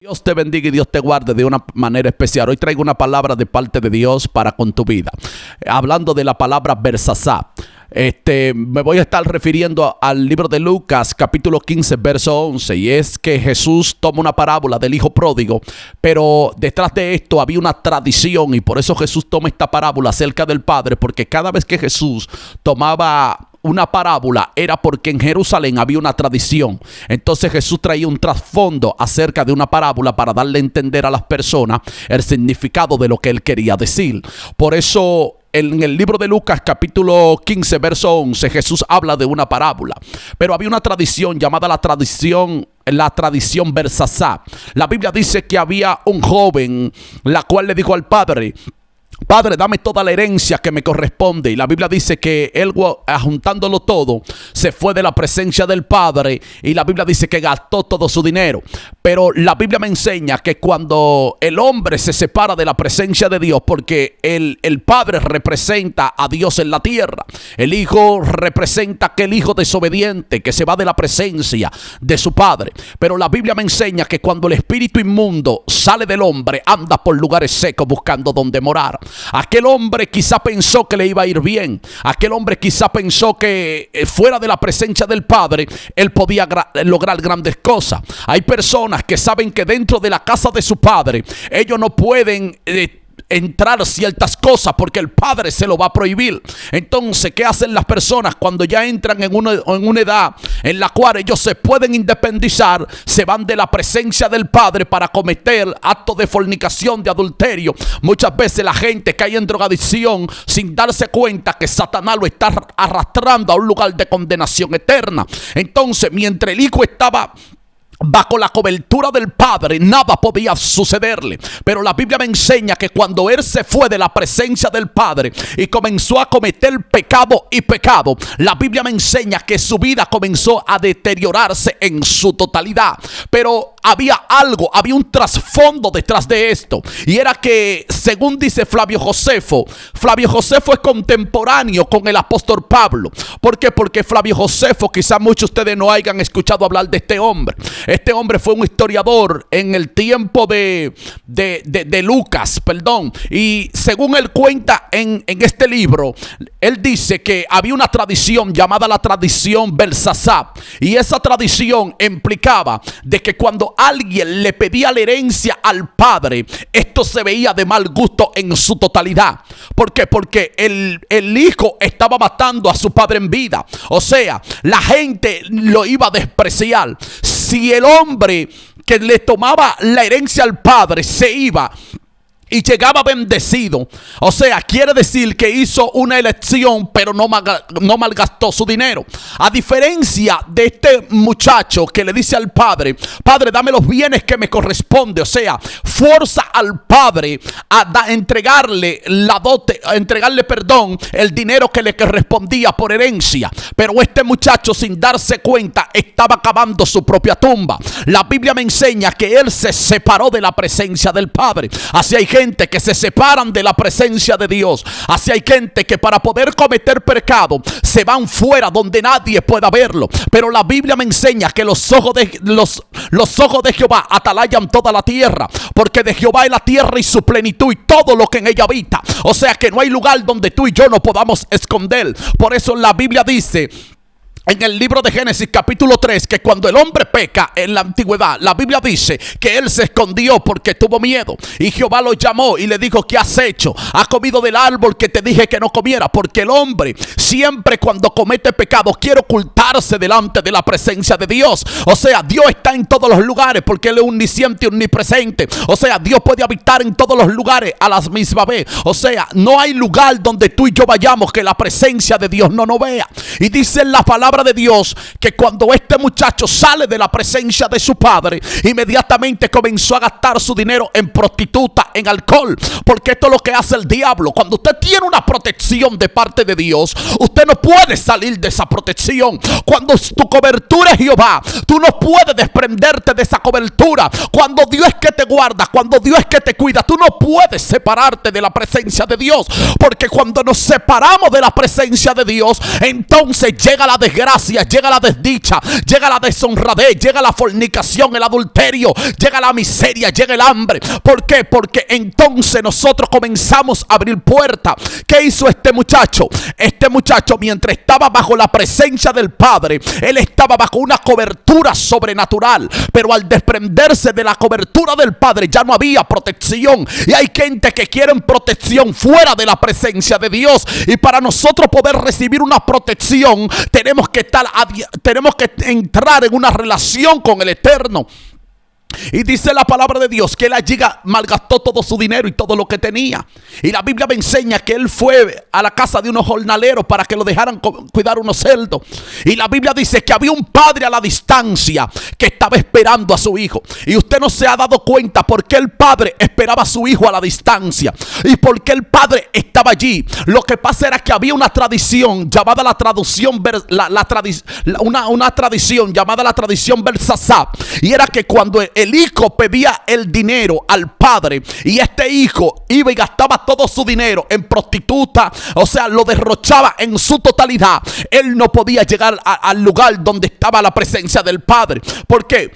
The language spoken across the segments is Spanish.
Dios te bendiga y Dios te guarde de una manera especial. Hoy traigo una palabra de parte de Dios para con tu vida. Hablando de la palabra Bersasá. Me voy a estar refiriendo al libro de Lucas, capítulo 15, verso 11. Y es que Jesús toma una parábola del hijo pródigo, pero detrás de esto había una tradición, y por eso Jesús toma esta parábola acerca del Padre, porque cada vez que Jesús tomaba una parábola era porque en Jerusalén había una tradición. Entonces Jesús traía un trasfondo acerca de una parábola para darle a entender a las personas el significado de lo que él quería decir. Por eso en el libro de Lucas capítulo 15 verso 11 Jesús habla de una parábola, pero había una tradición llamada la tradición Bersasá. La Biblia dice que había un joven la cual le dijo al padre: Padre, dame toda la herencia que me corresponde. Y la Biblia dice que él, juntándolo todo, se fue de la presencia del Padre. Y la Biblia dice que gastó todo su dinero. Pero la Biblia me enseña que cuando el hombre se separa de la presencia de Dios, porque el Padre representa a Dios en la tierra, el Hijo representa aquel hijo desobediente que se va de la presencia de su Padre. Pero la Biblia me enseña que cuando el espíritu inmundo sale del hombre, anda por lugares secos buscando donde morar. Aquel hombre quizá pensó que le iba a ir bien. Aquel hombre quizá pensó que fuera de la presencia del Padre él podía lograr grandes cosas. Hay personas que saben que dentro de la casa de su Padre ellos no pueden entrar ciertas cosas porque el Padre se lo va a prohibir. Entonces, ¿qué hacen las personas cuando ya entran en una edad en la cual ellos se pueden independizar? Se van de la presencia del Padre para cometer actos de fornicación, de adulterio. Muchas veces la gente cae en drogadicción sin darse cuenta que Satanás lo está arrastrando a un lugar de condenación eterna. Entonces, mientras el hijo estaba bajo la cobertura del Padre, nada podía sucederle. Pero la Biblia me enseña que cuando él se fue de la presencia del Padre y comenzó a cometer pecado, la Biblia me enseña que su vida comenzó a deteriorarse en su totalidad. Pero había un trasfondo detrás de esto, y era que, según dice Flavio Josefo es contemporáneo con el apóstol Pablo. ¿Por qué? Porque Flavio Josefo, quizás muchos de ustedes no hayan escuchado hablar de este hombre. Este hombre fue un historiador en el tiempo de Lucas, y según él cuenta en este libro, él dice que había una tradición llamada la tradición Bersasá, y esa tradición implicaba de que cuando alguien le pedía la herencia al padre, esto se veía de mal gusto en su totalidad. ¿Por qué? Porque el hijo estaba matando a su padre en vida. O sea, la gente lo iba a despreciar. Si el hombre que le tomaba la herencia al padre se iba y llegaba bendecido, o sea, quiere decir que hizo una elección, pero no malgastó su dinero. A diferencia de este muchacho que le dice al padre: Padre, dame los bienes que me corresponde. O sea, fuerza al padre a entregarle la dote, el dinero que le correspondía por herencia. Pero este muchacho, sin darse cuenta, estaba cavando su propia tumba. La Biblia me enseña que él se separó de la presencia del Padre. Así hay gente que se separan de la presencia de Dios. Así hay gente que para poder cometer pecado se van fuera donde nadie pueda verlo. Pero la Biblia me enseña que los ojos de Jehová atalayan toda la tierra, porque de Jehová es la tierra y su plenitud y todo lo que en ella habita. O sea que no hay lugar donde tú y yo no podamos esconder. Por eso la Biblia dice en el libro de Génesis capítulo 3 que cuando el hombre peca en la antigüedad, la Biblia dice que él se escondió porque tuvo miedo, y Jehová lo llamó y le dijo: ¿qué has hecho? ¿Has comido del árbol que te dije que no comiera? Porque el hombre siempre cuando comete pecado quiere ocultarse delante de la presencia de Dios. O sea, Dios está en todos los lugares porque él es omnisciente y omnipresente. O sea, Dios puede habitar en todos los lugares a la misma vez. O sea, no hay lugar donde tú y yo vayamos que la presencia de Dios no nos vea. Y dice la palabra de Dios que cuando este muchacho sale de la presencia de su padre, inmediatamente comenzó a gastar su dinero en prostituta, en alcohol, porque esto es lo que hace el diablo. Cuando usted tiene una protección de parte de Dios, usted no puede salir de esa protección. Cuando tu cobertura es Jehová, tú no puedes desprenderte de esa cobertura. Cuando Dios es que te guarda, cuando Dios es que te cuida, tú no puedes separarte de la presencia de Dios, porque cuando nos separamos de la presencia de Dios, entonces llega la desgracia, llega la desdicha, llega la deshonradez, llega la fornicación, el adulterio, llega la miseria, llega el hambre. ¿Por qué? Porque entonces nosotros comenzamos a abrir puertas. ¿Qué hizo este muchacho? Este muchacho, mientras estaba bajo la presencia del Padre, él estaba bajo una cobertura sobrenatural, pero al desprenderse de la cobertura del Padre ya no había protección. Y hay gente que quieren protección fuera de la presencia de Dios, y para nosotros poder recibir una protección tenemos que entrar en una relación con el Eterno. Y dice la palabra de Dios que él allí malgastó todo su dinero y todo lo que tenía. Y la Biblia me enseña que él fue a la casa de unos jornaleros para que lo dejaran cuidar unos cerdos. Y la Biblia dice que había un padre a la distancia que estaba esperando a su hijo. Y usted no se ha dado cuenta por qué el padre esperaba a su hijo a la distancia y por qué el padre estaba allí. Lo que pasa era que había una tradición llamada la tradición Bersasá. Y era que cuando el hijo pedía el dinero al padre y este hijo iba y gastaba todo su dinero en prostituta, o sea, lo derrochaba en su totalidad, él no podía llegar al lugar donde estaba la presencia del padre. ¿Por qué?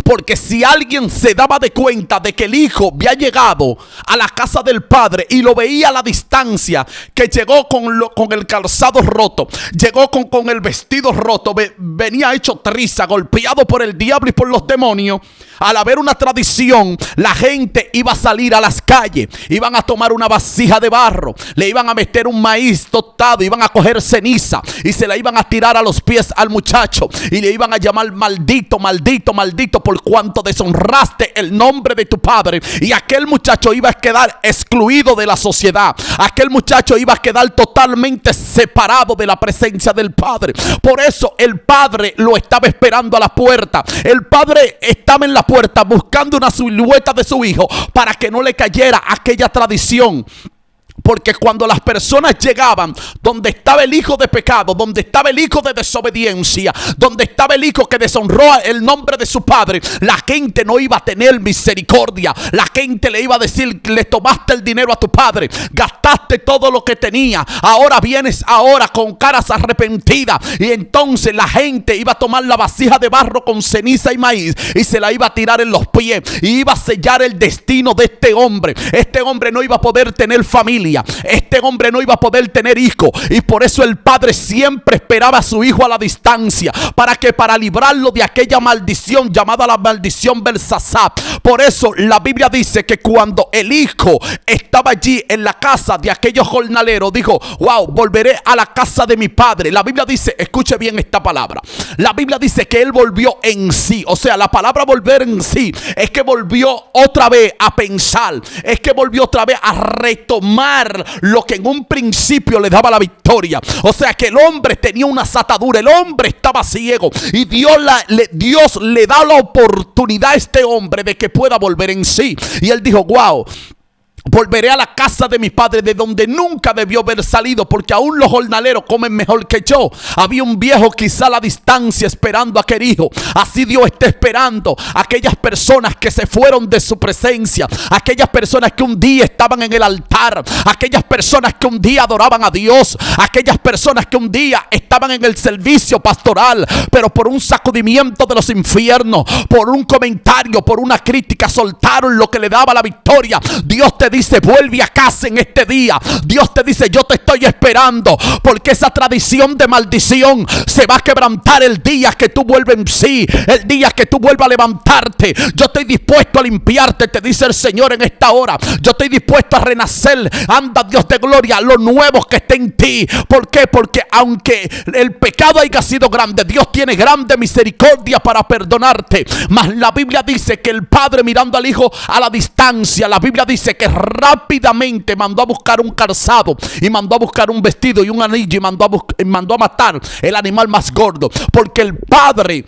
Porque si alguien se daba de cuenta de que el hijo había llegado a la casa del padre y lo veía a la distancia, que llegó con el calzado roto, llegó con el vestido roto, venía hecho triza, golpeado por el diablo y por los demonios, al haber una tradición, la gente iba a salir a las calles, iban a tomar una vasija de barro, le iban a meter un maíz tostado, iban a coger ceniza y se la iban a tirar a los pies al muchacho y le iban a llamar maldito, maldito, maldito, por cuanto deshonraste el nombre de tu padre. Y aquel muchacho iba a quedar excluido de la sociedad. Aquel muchacho iba a quedar totalmente separado de la presencia del padre. Por eso el padre lo estaba esperando a la puerta. El padre estaba en la puerta buscando una silueta de su hijo para que no le cayera aquella tradición. Porque cuando las personas llegaban donde estaba el hijo de pecado, donde estaba el hijo de desobediencia, donde estaba el hijo que deshonró el nombre de su padre, la gente no iba a tener misericordia. La gente le iba a decir: le tomaste el dinero a tu padre, gastaste todo lo que tenía, ahora vienes ahora con caras arrepentidas. Y entonces la gente iba a tomar la vasija de barro con ceniza y maíz y se la iba a tirar en los pies y iba a sellar el destino de este hombre. Este hombre no iba a poder tener familia. Este hombre no iba a poder tener hijo, y por eso el padre siempre esperaba a su hijo a la distancia. Para librarlo de aquella maldición llamada la maldición Bersasá. Por eso la Biblia dice que cuando el hijo estaba allí en la casa de aquellos jornaleros, dijo: wow, volveré a la casa de mi padre. La Biblia dice, escuche bien esta palabra, la Biblia dice que él volvió en sí. O sea, la palabra volver en sí es que volvió otra vez a pensar, es que volvió otra vez a retomar lo que en un principio le daba la victoria. O sea que el hombre tenía una atadura, el hombre estaba ciego, y Dios le da la oportunidad a este hombre de que pueda volver en sí. Y él dijo: wow, volveré a la casa de mi padre, de donde nunca debió haber salido, porque aún los jornaleros comen mejor que yo. Había un viejo quizá a la distancia esperando a aquel hijo. Así Dios está esperando a aquellas personas que se fueron de su presencia, aquellas personas que un día estaban en el altar, aquellas personas que un día adoraban a Dios, aquellas personas que un día estaban en el servicio pastoral, pero por un sacudimiento de los infiernos, por un comentario, por una crítica, soltaron lo que le daba la victoria. Dios te dice: vuelve a casa en este día. Dios te dice: yo te estoy esperando, porque esa tradición de maldición se va a quebrantar el día que tú vuelves en sí, el día que tú vuelvas a levantarte. Yo estoy dispuesto a limpiarte, te dice el Señor en esta hora. Yo estoy dispuesto a renacer. Anda, Dios de gloria, lo nuevo que está en ti. ¿Por qué? Porque aunque el pecado haya sido grande, Dios tiene grande misericordia para perdonarte. Mas la Biblia dice que el padre, mirando al hijo a la distancia, la Biblia dice que rápidamente mandó a buscar un calzado y mandó a buscar un vestido y un anillo y mandó a matar el animal más gordo, porque el padre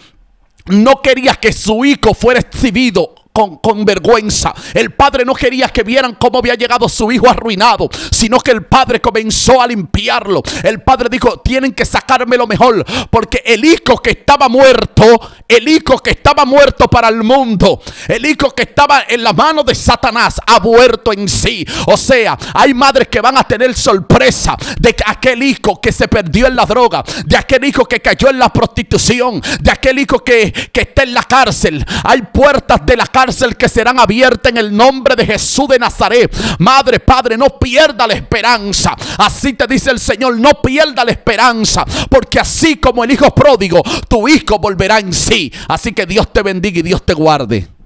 no quería que su hijo fuera exhibido con vergüenza. El padre no quería que vieran cómo había llegado su hijo arruinado, sino que el padre comenzó a limpiarlo. El padre dijo: tienen que sacarme lo mejor, porque el hijo que estaba muerto, el hijo que estaba muerto para el mundo, el hijo que estaba en la mano de Satanás, ha vuelto en sí. O sea, hay madres que van a tener sorpresa de que aquel hijo que se perdió en la droga, de aquel hijo que cayó en la prostitución, de aquel hijo que está en la cárcel. Hay puertas de la cárcel que serán abiertas en el nombre de Jesús de Nazaret. Madre, padre, no pierda la esperanza. Así te dice el Señor: no pierda la esperanza, porque así como el hijo pródigo, tu hijo volverá en sí. Así que Dios te bendiga y Dios te guarde.